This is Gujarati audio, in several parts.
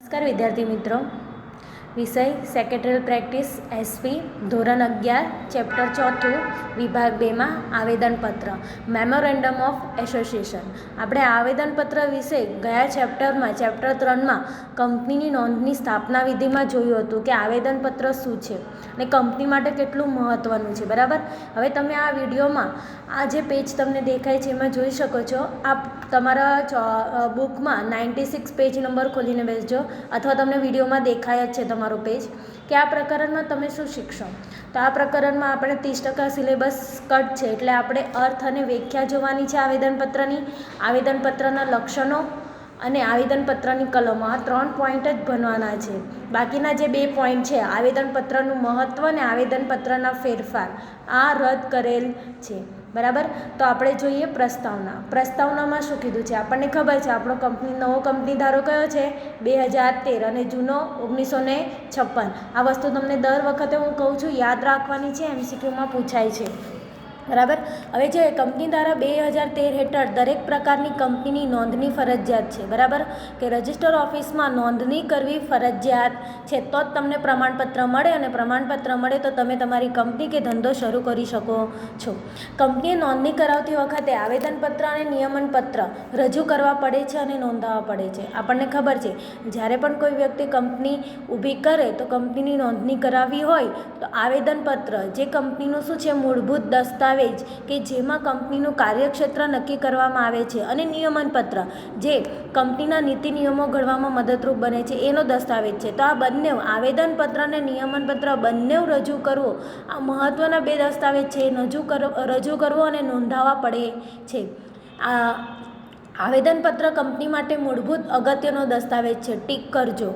નમસ્કાર વિદ્યાર્થી મિત્રો, વિષય સેક્રેટરીયલ પ્રેક્ટિસ એસપી ધોરણ 11 ચેપ્ટર 4 વિભાગ 2માં આવેદનપત્ર મેમોરેન્ડમ ઓફ એસોસિએશન. આપણે આવેદનપત્ર વિશે ગયા ચેપ્ટર 3માં કંપનીની નોંધની સ્થાપના વિધિમાં જોયું હતું કે આવેદનપત્ર શું છે અને કંપની માટે કેટલું મહત્ત્વનું છે. બરાબર. હવે તમે આ વિડીયોમાં આ જે પેજ તમને દેખાય છે એમાં જોઈ શકો છો. આપ તમારા બુકમાં 96 પેજ નંબર ખોલીને બેસજો, અથવા તમને વિડીયોમાં દેખાય જ છે તમારો પેજ કે આ પ્રકરણમાં તમે શું શીખશો. તો આ પ્રકરણમાં આપણે 30% સિલેબસ કટ છે, એટલે આપણે અર્થ અને વ્યાખ્યા જોવાની છે આવેદનપત્રની, આવેદનપત્રના લક્ષણો અને આવેદનપત્રની કલમો. આ 3 પોઈન્ટ જ ભણવાના છે. બાકીના જે 2 પોઈન્ટ છે, આવેદનપત્રનું મહત્ત્વ અને આવેદનપત્રના ફેરફાર, આ રદ કરેલ છે. બરાબર. તો આપણે જોઈએ પ્રસ્તાવના. પ્રસ્તાવનામાં શું કીધું છે આપણને ખબર છે. આપણો નવો કંપની ધારો કયો છે 2013 અને જૂનો 1956. આ વસ્તુ તમને દર વખતે હું કહું છું યાદ રાખવાની છે, MCQમાં પૂછાય છે. બરાબર. હવે જે કંપની ધારા 2013 હેઠળ દરેક પ્રકારની કંપનીની નોંધણી ફરજિયાત છે. બરાબર, કે રજિસ્ટર ઓફિસમાં નોંધણી કરવી ફરજિયાત છે, તો જ તમને પ્રમાણપત્ર મળે, અને પ્રમાણપત્ર મળે તો તમે તમારી કંપની કે ધંધો શરૂ કરી શકો છો. કંપનીએ નોંધણી કરાવતી વખતે આવેદનપત્ર અને નિયમનપત્ર રજૂ કરવા પડે છે અને નોંધાવવા પડે છે. આપણને ખબર છે જ્યારે પણ કોઈ વ્યક્તિ કંપની ઊભી કરે તો કંપનીની નોંધણી કરાવવી હોય તો આવેદનપત્ર જે કંપનીનું શું છે મૂળભૂત દસ્તાવેજ કે જેમાં કંપનીનું કાર્યક્ષેત્ર નક્કી કરવામાં આવે છે, અને નિયમનપત્ર જે કંપનીના નીતિ નિયમો ઘડવામાં મદદરૂપ બને છે એનો દસ્તાવેજ છે. તો આ બંને આવેદનપત્ર અને નિયમનપત્ર બંને રજૂ કરવો, આ મહત્ત્વના 2 દસ્તાવેજ છે. રજૂ કરવો અને નોંધાવવા પડે છે. આ આવેદનપત્ર કંપની માટે મૂળભૂત અગત્યનો દસ્તાવેજ છે. ટીક કરજો.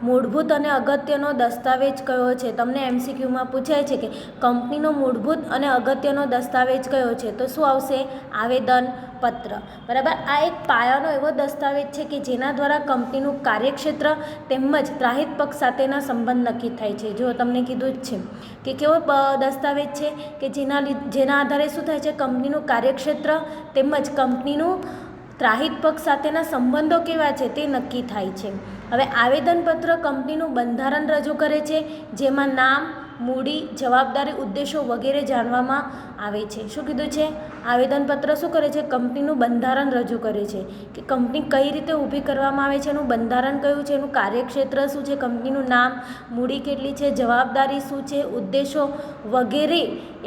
મૂળભૂત અને અગત્યનો દસ્તાવેજ કયો છે? તમને MCQમાં પૂછાય છે કે કંપનીનો મૂળભૂત અને અગત્યનો દસ્તાવેજ કયો છે, તો શું આવશે? આવેદનપત્ર. બરાબર. આ એક પાયાનો એવો દસ્તાવેજ છે કે જેના દ્વારા કંપનીનું કાર્યક્ષેત્ર તેમજ ત્રાહિત પક્ષ સાથેના સંબંધ નક્કી થાય છે. જો તમને કીધું જ છે કે કેવો દસ્તાવેજ છે કે જેના આધારે શું થાય છે, કંપનીનું કાર્યક્ષેત્ર તેમજ કંપનીનું ત્રાહિત પક્ષ સાથેના સંબંધો કેવા છે તે નક્કી થાય છે. હવે આવેદનપત્ર કંપનીનું બંધારણ રજૂ કરે છે, જેમાં નામ, મૂડી, જવાબદારી, ઉદ્દેશો વગેરે જાણવામાં આવે છે. શું કીધું છે? આવેદનપત્ર શું કરે છે? કંપનીનું બંધારણ રજૂ કરે છે કે કંપની કઈ રીતે ઊભી કરવામાં આવે છે, એનું બંધારણ કયું છે, એનું કાર્યક્ષેત્ર શું છે, કંપનીનું નામ, મૂડી કેટલી છે, જવાબદારી શું છે, ઉદ્દેશો વગેરે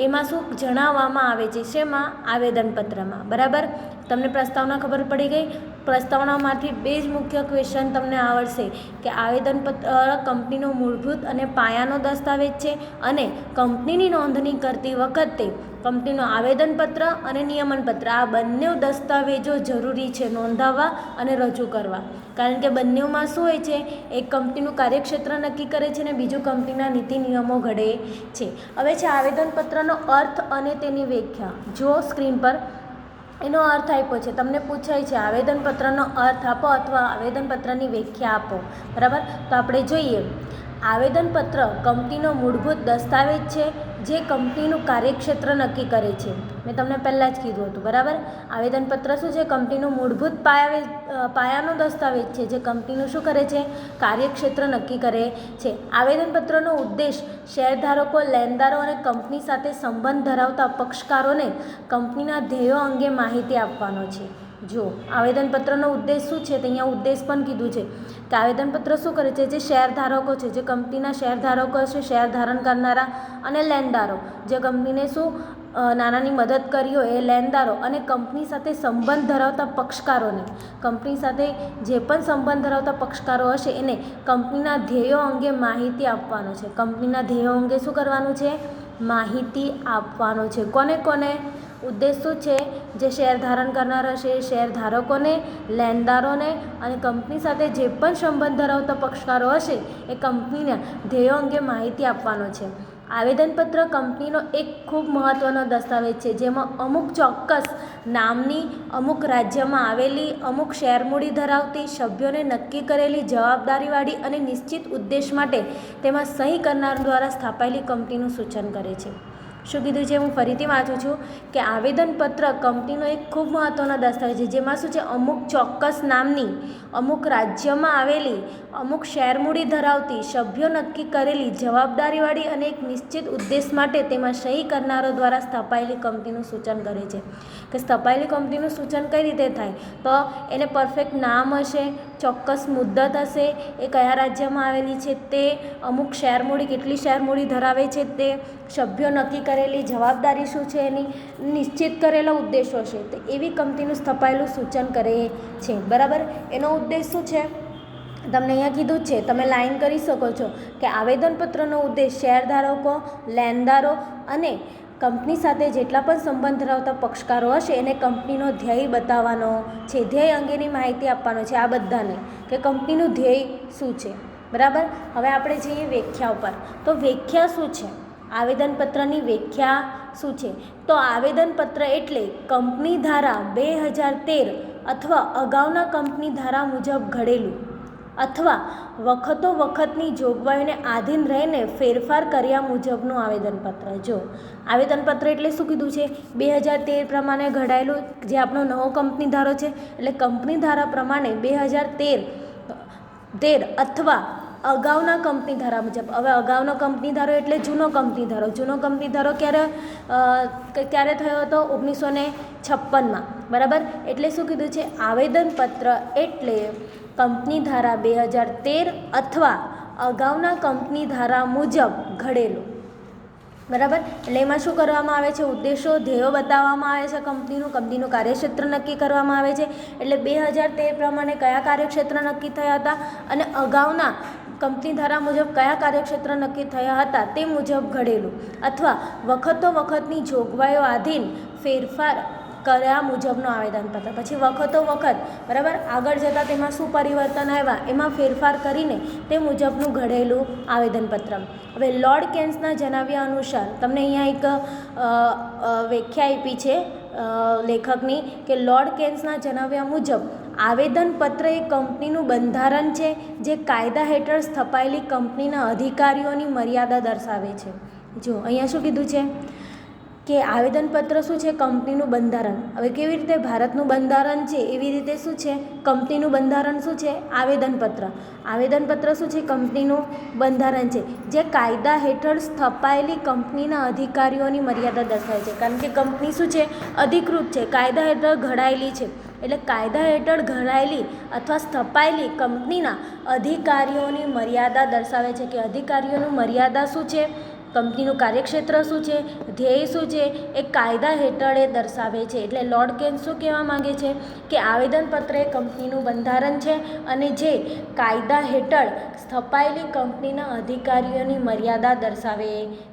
એમાં શું જણાવવામાં આવે છે. શેમાં? આવેદનપત્રમાં. બરાબર. તમને પ્રસ્તાવના ખબર પડી ગઈ. પ્રસ્તાવનામાંથી 2 જ મુખ્ય ક્વેશ્ચન તમને આવડશે કે આવેદનપત્ર કંપનીનો મૂળભૂત અને પાયાનો દસ્તાવેજ છે, અને કંપનીની નોંધણી કરતી વખતે કંપનીનું આવેદનપત્ર અને નિયમનપત્ર આ બંને દસ્તાવેજો જરૂરી છે નોંધાવવા અને રજૂ કરવા. કારણ કે બંનેમાં શું હોય છે, એક કંપનીનું કાર્યક્ષેત્ર નક્કી કરે છે અને બીજું કંપનીના નીતિ નિયમો ઘડે છે. હવે છે આવેદનપત્રનો અર્થ અને તેની વ્યાખ્યા. જો સ્ક્રીન પર એનો અર્થ આપ્યો છે, તમને પૂછાય છે આવેદનપત્રનો અર્થ આપો અથવા આવેદનપત્રની વ્યાખ્યા આપો. બરાબર. તો આપણે જોઈએ. આવેદનપત્ર કંપનીનો મૂળભૂત દસ્તાવેજ છે જે કંપનીનું કાર્યક્ષેત્ર નક્કી કરે છે. મેં તમને પહેલાં જ કીધું હતું. બરાબર. આવેદનપત્ર શું છે? કંપનીનું મૂળભૂત પાયાનો દસ્તાવેજ છે જે કંપનીનું શું કરે છે? કાર્યક્ષેત્ર નક્કી કરે છે. આવેદનપત્રનો ઉદ્દેશ શેરધારકો, લેણદારો અને કંપની સાથે સંબંધ ધરાવતા પક્ષકારોને કંપનીના ધ્યેયો અંગે માહિતી આપવાનો છે. જો આવેદનપત્રનો ઉદ્દેશ શું છે, તો અહીંયા ઉદ્દેશ પણ કીધું છે કે આવેદનપત્ર શું કરે છે, જે શેરધારકો છે, જે કંપનીના શેરધારકો છે, શેર ધારણ કરનારા અને લેણદારો, જે કંપનીને શું નાનાની મદદ કરી હોય એ લેણદારો, અને કંપની સાથે સંબંધ ધરાવતા પક્ષકારોને, કંપની સાથે જે પણ સંબંધ ધરાવતા પક્ષકારો હશે એને કંપનીના ધ્યેયો અંગે માહિતી આપવાનો છે. કંપનીના ધ્યેયો અંગે શું કરવાનું છે? માહિતી આપવાનો છે. કોને કોને? ઉદ્દેશ શું છે? જે શેર ધારણ કરનાર હશે એ શેરધારકોને, લેણદારોને અને કંપની સાથે જે પણ સંબંધ ધરાવતા પક્ષકારો હશે એ કંપનીના ધ્યેયો અંગે માહિતી આપવાનો છે. આવેદનપત્ર કંપનીનો એક ખૂબ મહત્ત્વનો દસ્તાવેજ છે, જેમાં અમુક ચોક્કસ નામની, અમુક રાજ્યમાં આવેલી, અમુક શેરમૂડી ધરાવતી, સભ્યોને નક્કી કરેલી જવાબદારીવાળી અને નિશ્ચિત ઉદ્દેશ માટે તેમાં સહી કરનાર દ્વારા સ્થાપાયેલી કંપનીનું સૂચન કરે છે. શું કીધું છે હું ફરીથી વાંચું છું કે આવેદનપત્ર કંપનીનો એક ખૂબ મહત્ત્વનો દસ્તાવેજ છે, જેમાં શું છે અમુક ચોક્કસ નામની, અમુક રાજ્યમાં આવેલી, અમુક શેરમૂડી ધરાવતી, સભ્યો નક્કી કરેલી જવાબદારીવાળી અને એક નિશ્ચિત ઉદ્દેશ માટે તેમાં સહી કરનારો દ્વારા સ્થપાયેલી કંપનીનું સૂચન કરે છે. કે સ્થપાયેલી કંપનીનું સૂચન કઈ રીતે થાય, તો એને પરફેક્ટ નામ હશે, ચોક્કસ મુદ્દત હશે, એ કયા રાજ્યમાં આવેલી છે તે, અમુક શેરમૂડી કેટલી શેરમૂડી ધરાવે છે તે, સભ્યો નક્કી કરેલી જવાબદારી શું છે એની, નિશ્ચિત કરેલા ઉદ્દેશો છે, તો એવી કંપનીનું સ્થપાયેલું સૂચન કરે છે. બરાબર. એનો ઉદ્દેશ શું છે તમને અહીંયા કીધું જ છે, તમે લાઈન કરી શકો છો કે આવેદનપત્રનો ઉદ્દેશ શેરધારકો, લેણદારો અને કંપની સાથે જેટલા પણ સંબંધ ધરાવતા પક્ષકારો હશે એને કંપનીનો ધ્યેય બતાવવાનો છે, ધ્યેય અંગેની માહિતી આપવાનો છે આ બધાને, કે કંપનીનું ધ્યેય શું છે. બરાબર. હવે આપણે જઈએ વ્યાખ્યા ઉપર. તો વ્યાખ્યા શું છે, આવેદનપત્રની વ્યાખ્યા શું છે, તો આવેદનપત્ર એટલે કંપની ધારા 2013 અથવા અગાઉના કંપની ધારા મુજબ ઘડેલું અથવા વખતો વખતની જોગવાઈઓને આધીન રહીને ફેરફાર કર્યા મુજબનું આવેદનપત્ર. જો આવેદનપત્ર એટલે શું કીધું છે, 2013 પ્રમાણે ઘડાયેલું, જે આપણો નવો કંપની ધારો છે, એટલે કંપની ધારા પ્રમાણે 2013 અથવા અગાઉના કંપની ધારા મુજબ. હવે અગાઉનો કંપની ધારો એટલે જૂનો કંપની ધારો. જૂનો કંપની ધારો ક્યારે થયો હતો, 1956માં. બરાબર. એટલે શું કીધું છે, આવેદનપત્ર એટલે કંપની ધારા 2013 અથવા અગાઉના કંપની ધારા મુજબ ઘડેલું. બરાબર. એટલે એમાં શું કરવામાં આવે છે, ઉદ્દેશો, ધ્યેયો બતાવવામાં આવે છે, કંપનીનું કાર્યક્ષેત્ર નક્કી કરવામાં આવે છે. એટલે 2013 પ્રમાણે કયા કાર્યક્ષેત્ર નક્કી થયા હતા અને અગાઉના કંપની ધારા મુજબ કયા કાર્યક્ષેત્ર નક્કી થયા હતા તે મુજબ ઘડેલું અથવા વખતો વખતની જોગવાઈઓ આધીન ફેરફાર કર્યા મુજબનું આવેદનપત્ર. પછી વખતો વખત, બરાબર, આગળ જતાં તેમાં શું પરિવર્તન આવ્યા એમાં ફેરફાર કરીને તે મુજબનું ઘડેલું આવેદનપત્ર. હવે લોર્ડ કેન્સના જણાવ્યા અનુસાર તમને અહીંયા એક વ્યાખ્યા આપી છે લેખકની, કે લોર્ડ કેન્સના જણાવ્યા મુજબ આવેદનપત્ર એ કંપનીનું બંધારણ છે જે કાયદા હેઠળ સ્થપાયેલી કંપનીના અધિકારીઓની મર્યાદા દર્શાવે છે. જો અહીંયા શું કીધું છે કે આવેદનપત્ર શું છે, કંપનીનું બંધારણ. હવે કેવી રીતે ભારતનું બંધારણ છે એવી રીતે શું છે કંપનીનું બંધારણ શું છે, આવેદનપત્ર. આવેદનપત્ર શું છે, કંપનીનું બંધારણ છે જે કાયદા હેઠળ સ્થપાયેલી કંપનીના અધિકારીઓની મર્યાદા દર્શાવે છે. કારણ કે કંપની શું છે, અધિકૃત છે, કાયદા હેઠળ ઘડાયેલી છે. એટલે કાયદા હેઠળ ઘડાયેલી અથવા સ્થપાયેલી કંપનીના અધિકારીઓની મર્યાદા દર્શાવે છે, કે અધિકારીઓની મર્યાદા શું છે, કંપનીનું કાર્યક્ષેત્ર શું છે, ધ્યેય શું છે, એ કાયદા હેઠળ એ દર્શાવે છે. એટલે લોર્ડ કેન્સ શું કહેવા માગે છે કે આવેદનપત્ર એ કંપનીનું બંધારણ છે અને જે કાયદા હેઠળ સ્થપાયેલી કંપનીના અધિકારીઓની મર્યાદા દર્શાવે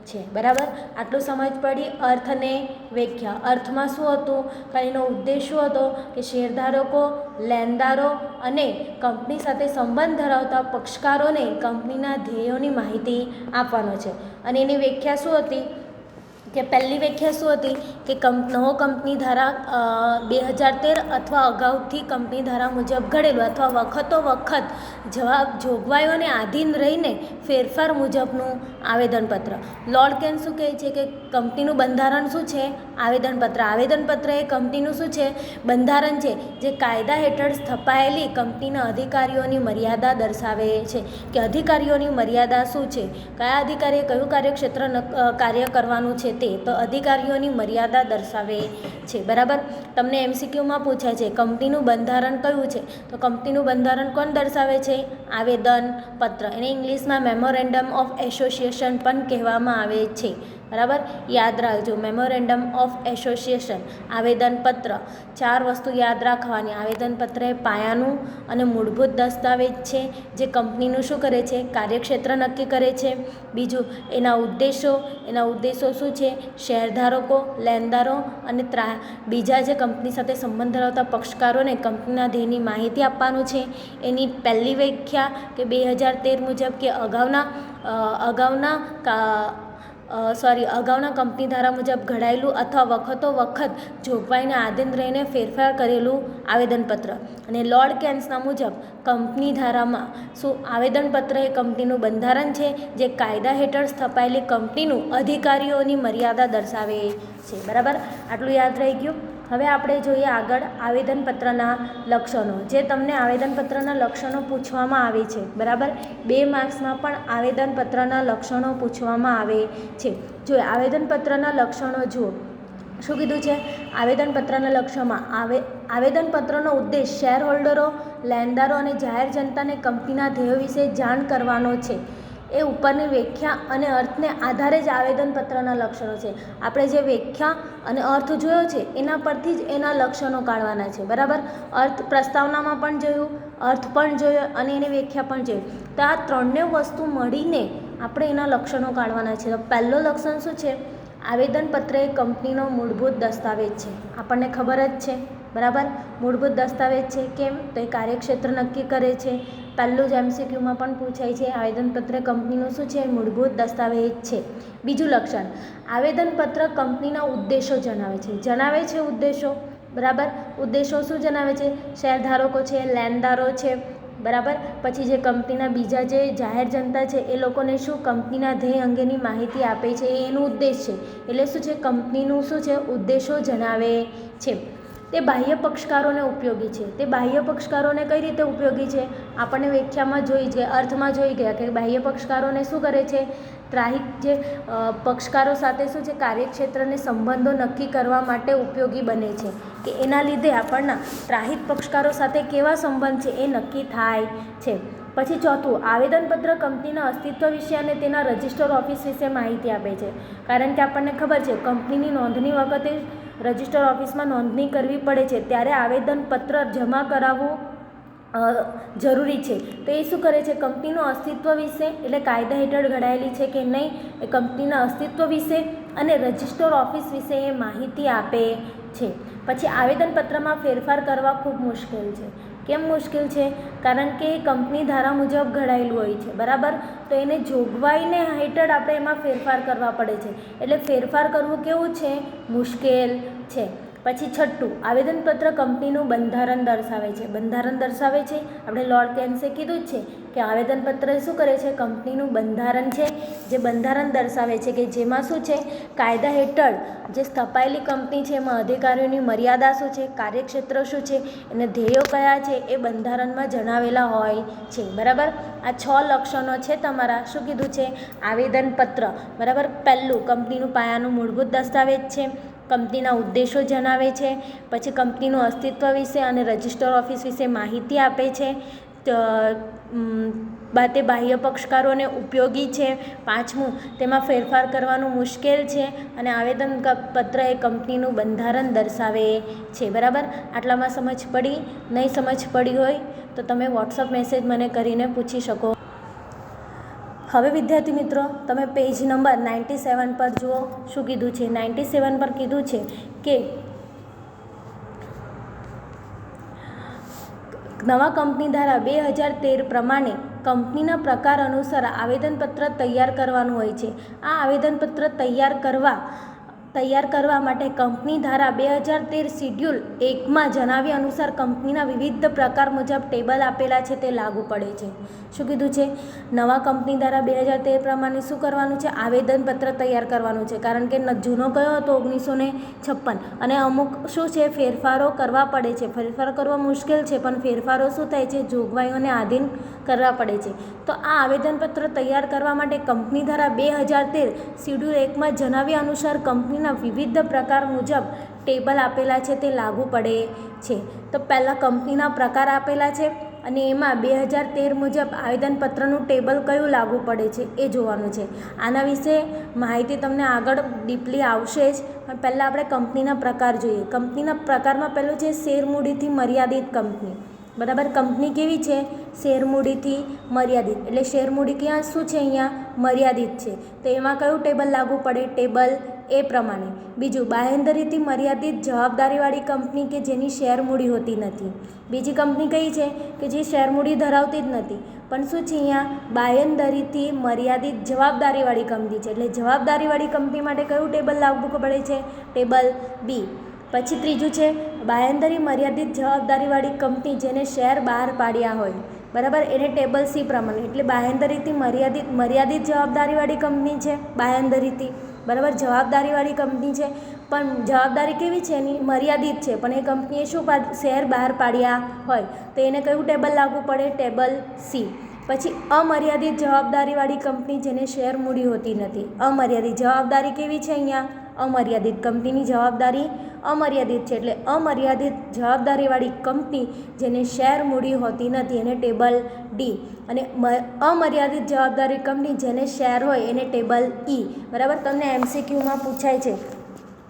છે. બરાબર. આટલું સમજ પડી. અર્થને વ્યાખ્યા. અર્થમાં શું હતું, એનો ઉદ્દેશ શું હતો કે શેરધારકો, લેણદારો અને કંપની સાથે સંબંધ ધરાવતા પક્ષકારોને કંપનીના ધ્યેયોની માહિતી આપવાનો છે. અને એની વ્યાખ્યા શું હતી કે પહેલી વ્યાખ્યા શું હતી કે નવો કંપની ધારા 2013 અથવા અગાઉથી કંપની ધારા મુજબ ઘડેલું અથવા વખતો વખત જોગવાઈઓને આધીન રહીને ફેરફાર મુજબનું આવેદનપત્ર. લોર્ડ કેન શું કહે છે કે કંપનીનું બંધારણ શું છે, આવેદનપત્ર. આવેદનપત્ર એ કંપનીનું શું છે, બંધારણ છે જે કાયદા હેઠળ સ્થપાયેલી કંપનીના અધિકારીઓની મર્યાદા દર્શાવે છે. કે અધિકારીઓની મર્યાદા શું છે, કયા અધિકારીએ કયું કાર્યક્ષેત્ર કાર્ય કરવાનું છે તે, તો અધિકારીઓની મર્યાદા દર્શાવે છે. બરાબર. તમને MCQમાં પૂછાય છે કંપનીનું બંધારણ કયું છે, તો કંપનીનું બંધારણ કોણ દર્શાવે છે, આવેદનપત્ર. એને ઇંગ્લિશમાં મેમોરેન્ડમ ઓફ એસોસિએશન પણ કહેવામાં આવે છે. બરાબર. યાદ રાખજો, મેમોરેન્ડમ ઓફ એસોસિએશન, આવેદનપત્ર. 4 વસ્તુ યાદ રાખવાની. આવેદનપત્ર એ પાયાનું અને મૂળભૂત દસ્તાવેજ છે જે કંપનીનું શું કરે છે, કાર્યક્ષેત્ર નક્કી કરે છે. બીજું, એના ઉદ્દેશો શું છે, શેરધારકો, લેણદારો અને બીજા જે કંપની સાથે સંબંધ ધરાવતા પક્ષકારોને કંપનીના ધ્યેયની માહિતી આપવાનું છે. એની પહેલી વ્યાખ્યા કે 2013 મુજબ કે અગાઉના અગાઉના કંપની ધારા મુજબ ઘડાયેલું અથવા વખતો વખત જોગવાઈને આધીન રહીને ફેરફાર કરેલું આવેદનપત્ર. અને લોર્ડ કેન્સના મુજબ કંપની ધારામાં આવેદનપત્ર એ કંપનીનું બંધારણ છે જે કાયદા હેઠળ સ્થપાયેલી કંપનીનું અધિકારીઓની મર્યાદા દર્શાવે છે. બરાબર, આટલું યાદ રહી ગયું. હવે આપણે જોઈએ આગળ આવેદનપત્રના લક્ષણો. જે તમને આવેદનપત્રના લક્ષણો પૂછવામાં આવે છે. બરાબર, 2 માર્ક્સમાં પણ આવેદનપત્રના લક્ષણો પૂછવામાં આવે છે. જો આવેદનપત્રના લક્ષણો જુઓ, શું કીધું છે? આવેદનપત્રના લક્ષણમાં આવેદનપત્રનો ઉદ્દેશ શેર હોલ્ડરો, લેણદારો અને જાહેર જનતાને કંપનીના ધ્યેયો વિશે જાણ કરવાનો છે. એ ઉપરની વ્યાખ્યા અને અર્થને આધારે જ આવેદનપત્રના લક્ષણો છે. આપણે જે વ્યાખ્યા અને અર્થ જોયો છે એના પરથી જ એના લક્ષણો કાઢવાના છે. બરાબર, અર્થ પ્રસ્તાવનામાં પણ જોયું, અર્થ પણ જોયો અને એની વ્યાખ્યા પણ જોઈ. તો આ ત્રણેય વસ્તુ મળીને આપણે એના લક્ષણો કાઢવાના છે. તો પહેલો લક્ષણ શું છે? આવેદનપત્ર એ કંપનીનો મૂળભૂત દસ્તાવેજ છે. આપણને ખબર જ છે. બરાબર, મૂળભૂત દસ્તાવેજ છે. કેમ? તો એ કાર્યક્ષેત્ર નક્કી કરે છે. પહેલું જ MCQમાં પણ પૂછાય છે. આવેદનપત્ર કંપનીનું શું છે? મૂળભૂત દસ્તાવેજ છે. બીજું લક્ષણ, આવેદનપત્ર કંપનીના ઉદ્દેશો જણાવે છે ઉદ્દેશો. બરાબર, ઉદ્દેશો શું જણાવે છે? શેરધારકો છે, લેણદારો છે. બરાબર, પછી જે કંપનીના બીજા જે જાહેર જનતા છે એ લોકોને શું કંપનીના ધ્યેય અંગેની માહિતી આપે છે, એ એનું ઉદ્દેશ છે. એટલે શું છે? કંપનીનું શું છે? ઉદ્દેશો જણાવે છે. તે બાહ્ય પક્ષકારોને ઉપયોગી છે. તે બાહ્ય પક્ષકારોને કઈ રીતે ઉપયોગી છે? આપણને વ્યાખ્યામાં જોઈ જ ગયા, અર્થમાં જોઈ ગયા કે બાહ્ય પક્ષકારોને શું કરે છે? ત્રાહિક જે પક્ષકારો સાથે શું છે? કાર્યક્ષેત્રને સંબંધો નક્કી કરવા માટે ઉપયોગી બને છે. કે એના લીધે આપણના ત્રાહિક પક્ષકારો સાથે કેવા સંબંધ છે એ નક્કી થાય છે. પછી ચોથું, આવેદનપત્ર કંપનીના અસ્તિત્વ વિશે અને તેના રજિસ્ટર ઓફિસ વિશે માહિતી આપે છે. કારણ કે આપણને ખબર છે કંપનીની નોંધણી વખતે રજિસ્ટર ઓફિસમાં નોંધણી કરવી પડે છે, ત્યારે આવેદનપત્ર જમા કરાવવું જરૂરી છે. તો એ શું કરે છે? કંપનીનું અસ્તિત્વ વિશે, એટલે કાયદા હેઠળ ઘડાયેલી છે કે નહીં એ કંપનીના અસ્તિત્વ વિશે અને રજિસ્ટર ઓફિસ વિશે એ માહિતી આપે છે. પછી આવેદનપત્રમાં ફેરફાર કરવા ખૂબ મુશ્કેલ છે. કેમ મુશ્કેલ છે? કારણ કે એ કંપની ધારા મુજબ ઘડાયેલું હોય છે. બરાબર, તો એને જોગવાઈને હેઠળ આપણે એમાં ફેરફાર કરવા પડે છે. એટલે ફેરફાર કરવું કેવું છે? મુશ્કેલ છે. પછી છઠ્ઠું, આવેદનપત્ર કંપનીનું બંધારણ દર્શાવે છે. બંધારણ દર્શાવે છે, આપણે લોર્ડ કેન્સે કીધું જ છે કે આવેદનપત્ર શું કરે છે? કંપનીનું બંધારણ છે, જે બંધારણ દર્શાવે છે કે જેમાં શું છે? કાયદા હેઠળ જે સ્થપાયેલી કંપની છે એમાં અધિકારીઓની મર્યાદા શું છે? કાર્યક્ષેત્ર શું છે? અને ધ્યેયો કયા છે એ બંધારણમાં જણાવેલા હોય છે. બરાબર, આ 6 લક્ષણો છે તમારા. શું કીધું છે? આવેદનપત્ર. બરાબર, પહેલું કંપનીનું પાયાનું મૂળભૂત દસ્તાવેજ છે. કંપનીના ઉદ્દેશો જણાવે છે. પછી કંપનીનું અસ્તિત્વ વિશે અને રજિસ્ટર ઓફિસ વિશે માહિતી આપે છે. તે બાહ્ય પક્ષકારોને ઉપયોગી છે. પાંચમું, તેમાં ફેરફાર કરવાનું મુશ્કેલ છે. અને આવેદનપત્ર એ કંપનીનું બંધારણ દર્શાવે છે. બરાબર, આટલામાં સમજ પડી? નહીં સમજ પડી હોય તો તમે વોટ્સઅપ મેસેજ મને કરીને પૂછી શકો. હવે વિદ્યાર્થી મિત્રો, તમે પેજ નંબર 97 પર જુઓ. શું કીધું છે? 97 પર કીધું છે કે નવા કંપની ધારા 2013 પ્રમાણે કંપનીના પ્રકાર અનુસાર આવેદનપત્ર તૈયાર કરવાનું હોય છે. આ આવેદનપત્ર તૈયાર કરવા માટે કંપની ધારા 2013 શિડ્યુલ 1માં જણાવ્યા અનુસાર કંપનીના વિવિધ પ્રકાર મુજબ ટેબલ આપેલા છે તે લાગુ પડે છે. શું કીધું છે? નવા કંપની ધારા 2013 પ્રમાણે શું કરવાનું છે? આવેદનપત્ર તૈયાર કરવાનું છે. કારણ કે જૂનો કયો હતો? 1956. અને અમુક શું છે? ફેરફારો કરવા પડે છે. ફેરફાર કરવા મુશ્કેલ છે, પણ ફેરફારો શું થાય છે? જોગવાઈઓને આધીન કરવા પડે છે. તો આ આવેદનપત્ર તૈયાર કરવા માટે કંપની ધારા 2013 શિડ્યુલ 1માં જણાવ્યા અનુસાર કંપનીના વિવિધ પ્રકાર મુજબ ટેબલ આપેલા છે તે લાગુ પડે છે. તો પહેલાં કંપનીના પ્રકાર આપેલા છે અને એમાં 2013 મુજબ આવેદનપત્રનું ટેબલ કયું લાગુ પડે છે એ જોવાનું છે. આના વિશે માહિતી તમને આગળ ડીપલી આવશે જ, પણ પહેલાં આપણે કંપનીના પ્રકાર જોઈએ. કંપનીના પ્રકારમાં પહેલું છે શેરમૂડીથી મર્યાદિત કંપની. બરાબર, કંપની કેવી છે? શેરમૂડીથી મર્યાદિત. એટલે શેરમૂડી ક્યાં શું છે? અહીંયા મર્યાદિત છે. તો એમાં કયું ટેબલ લાગુ પડે? ટેબલ એ પ્રમાણે. બીજું, બાંહેધરીથી મર્યાદિત જવાબદારીવાળી કંપની કે જેની શેરમૂડી હોતી નથી. બીજી કંપની કઈ છે? કે જે શેરમૂડી ધરાવતી જ નથી. પણ શું છે અહીંયા બાંયધરીથી મર્યાદિત જવાબદારીવાળી કંપની છે, એટલે જવાબદારીવાળી કંપની માટે કયું ટેબલ લાગુ પડે છે? ટેબલ બી. પછી ત્રીજું છે બાંયધરી મર્યાદિત જવાબદારીવાળી કંપની જેને શેર બહાર પાડ્યા હોય, બરાબર, એને ટેબલ સી પ્રમાણે, એટલે બાંયધરીથી મર્યાદિત જવાબદારીવાળી કંપની છે, બાંયધરીથી, બરાબર, જવાબદારીવાળી કંપની છે, પણ જવાબદારી કેવી છે એની? મર્યાદિત છે, પણ એ કંપનીએ શું શેર બહાર પાડ્યા હોય તો એને કયું ટેબલ લાગુ પડે? Table C. પછી અમર્યાદિત જવાબદારીવાળી કંપની જેને શેર મૂડી હોતી નથી. અમર્યાદિત જવાબદારી કેવી છે અહીંયા? અમર્યાદિત. કંપનીની જવાબદારી અમર્યાદિત છે, એટલે અમર્યાદિત જવાબદારીવાળી કંપની જેને શેર મૂડી હોતી નથી એને ટેબલ ડી, અને અમર્યાદિત જવાબદારી કંપની જેને શેર હોય એને ટેબલ ઈ. બરાબર, તમને MCQમાં પૂછાય છે,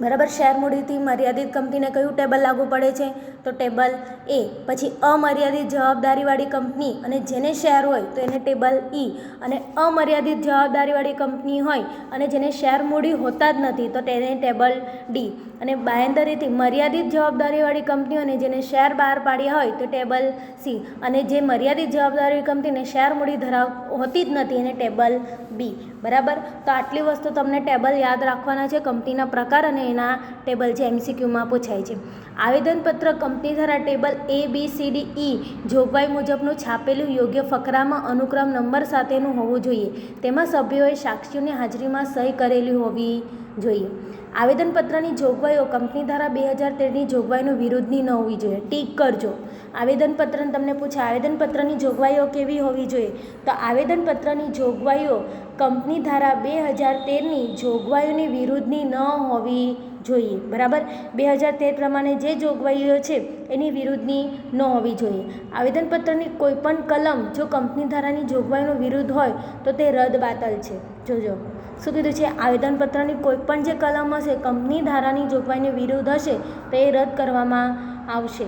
બરાબર, શેર મૂડીથી મર્યાદિત કંપનીને કયું ટેબલ લાગુ પડે છે? તો ટેબલ એ. પછી અમર્યાદિત જવાબદારીવાળી કંપની અને જેને શેર હોય તો એને ટેબલ ઈ, અને અમર્યાદિત જવાબદારીવાળી કંપની હોય અને જેને શેર મૂડી હોતા જ નથી તો તેને ટેબલ ડી, અને બાંયધરીથી મર્યાદિત જવાબદારીવાળી કંપનીઓ અને જેને શેર બહાર પાડ્યા હોય તો ટેબલ સી, અને જે મર્યાદિત જવાબદારી કંપનીને શેર મૂડી હોતી જ નથી એને ટેબલ બી. બરાબર, તો આટલી વસ્તુ તમને ટેબલ યાદ રાખવાના છે, કંપનીના પ્રકાર અને એના ટેબલ જે MCQમાં પૂછાય છે. આવેદનપત્ર કંપની દ્વારા ટેબલ ABCDE જોગવાઈ મુજબનું છાપેલું યોગ્ય ફકરામાં અનુક્રમ નંબર સાથેનું હોવું જોઈએ. તેમાં સભ્યોએ સાક્ષીઓની હાજરીમાં સહી કરેલી હોવી જોઈએ. આવેદનપત્રની જોગવાઈઓ કંપની ધારા 2013ની જોગવાઈનું વિરુદ્ધની ન હોવી જોઈએ. ટીક કરજો. આવેદનપત્રને તમને પૂછે આવેદનપત્રની જોગવાઈઓ કેવી હોવી જોઈએ? તો આવેદનપત્રની જોગવાઈઓ કંપની ધારા 2013ની જોગવાઈઓની વિરુદ્ધની ન હોવી જોઈએ. બરાબર, 2013 પ્રમાણે જે જોગવાઈઓ છે એની વિરુદ્ધની ન હોવી જોઈએ. આવેદનપત્રની કોઈપણ કલમ જો કંપની ધારાની જોગવાઈનો વિરુદ્ધ હોય તો તે રદ બાતલ છે. જોજો શું કીધું છે? આવેદનપત્રની કોઈપણ જે કલમ હશે કંપની ધારાની જોગવાઈની વિરુદ્ધ હશે તો એ રદ કરવામાં આવશે.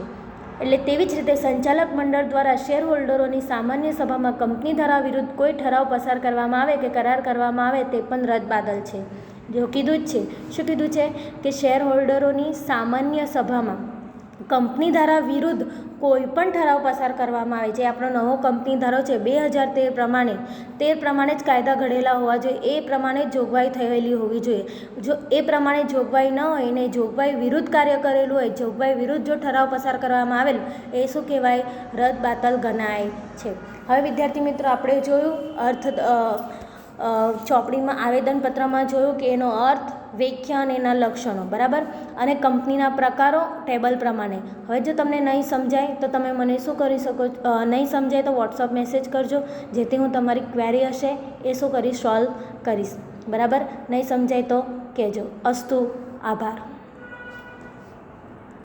એટલે તેવી જ રીતે સંચાલક મંડળ દ્વારા શેર હોલ્ડરોની સામાન્ય સભામાં કંપની ધારા વિરુદ્ધ કોઈ ઠરાવ પસાર કરવામાં આવે કે કરાર કરવામાં આવે તે પણ રદ બાદલ છે. જો કીધું જ છે, શું કીધું છે કે શેર હોલ્ડરોની સામાન્ય સભામાં કંપની ધારા વિરુદ્ધ કોઈ પણ ઠરાવ પસાર કરવામાં આવે, જે આપણો નવો કંપની ધારો છે 2013 પ્રમાણે, તે પ્રમાણે જ કાયદા ઘડેલા હોવા જોઈએ, એ પ્રમાણે જ જોગવાઈ થયેલી હોવી જોઈએ. જો એ પ્રમાણે જોગવાઈ ન હોય ને જોગવાઈ વિરુદ્ધ કાર્ય કરેલું હોય, જોગવાઈ વિરુદ્ધ જો ઠરાવ પસાર કરવામાં આવેલ એ શું કહેવાય? રદ બાતલ ગણાય છે. હવે વિદ્યાર્થી મિત્રો આપણે જોયું ચોપડીમાં આવેદનપત્રમાં જોયું કે એનો અર્થ, વ્યાખ્યા અને એના લક્ષણો, બરાબર, અને કંપનીના પ્રકારો ટેબલ પ્રમાણે. હવે જો તમને નહીં સમજાય તો તમે મને શું કરી શકો? નહીં સમજાય તો વોટ્સઅપ મેસેજ કરજો, જેથી હું તમારી ક્વેરી હશે એ શું કરીશ? સોલ્વ કરીશ. બરાબર, નહીં સમજાય તો કહેજો. અસ્તુ, આભાર.